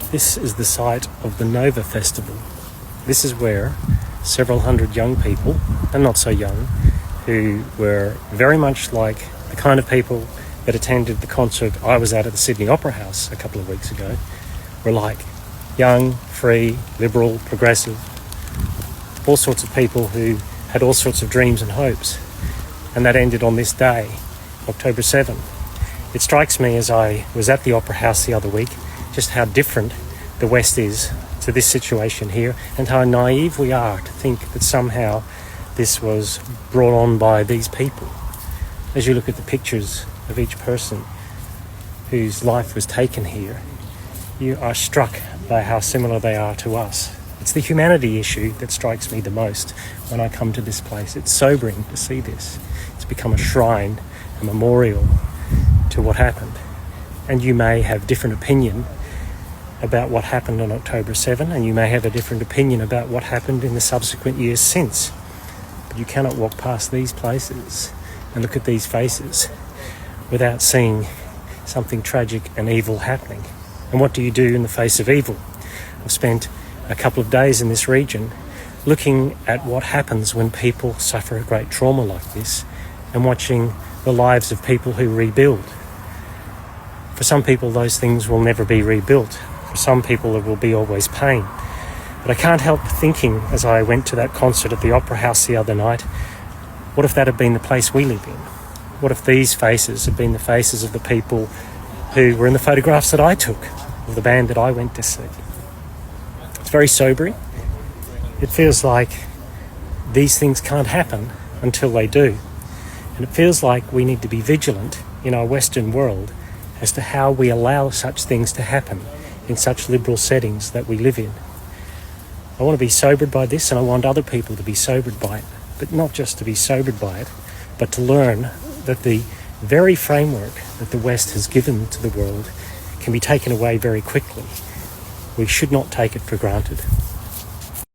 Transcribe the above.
This is the site of the Nova Festival. This is where several hundred young people, and not so young, who were very much like the kind of people that attended the concert I was at the Sydney Opera House a couple of weeks ago, were like young, free, liberal, progressive, all sorts of people who had all sorts of dreams and hopes. And that ended on this day, October 7. It strikes me as I was at the Opera House the other week, just how different the West is to this situation here, and how naive we are to think that somehow this was brought on by these people. As you look at the pictures of each person whose life was taken here, you are struck by how similar they are to us. It's the humanity issue that strikes me the most when I come to this place. It's sobering to see this. It's become a shrine, a memorial to what happened. And you may have different opinion about what happened on October 7, and you may have a different opinion about what happened in the subsequent years since. But you cannot walk past these places and look at these faces without seeing something tragic and evil happening. And what do you do in the face of evil? I've spent a couple of days in this region looking at what happens when people suffer a great trauma like this and watching the lives of people who rebuild. For some people, those things will never be rebuilt. For some people, there will be always pain. But I can't help thinking, as I went to that concert at the Opera House the other night, what if that had been the place we live in? What if these faces had been the faces of the people who were in the photographs that I took of the band that I went to see? It's very sobering. It feels like these things can't happen until they do. And it feels like we need to be vigilant in our Western world as to how we allow such things to happen in such liberal settings that we live in. I want to be sobered by this, and I want other people to be sobered by it, but not just to be sobered by it, but to learn that the very framework that the West has given to the world can be taken away very quickly. We should not take it for granted.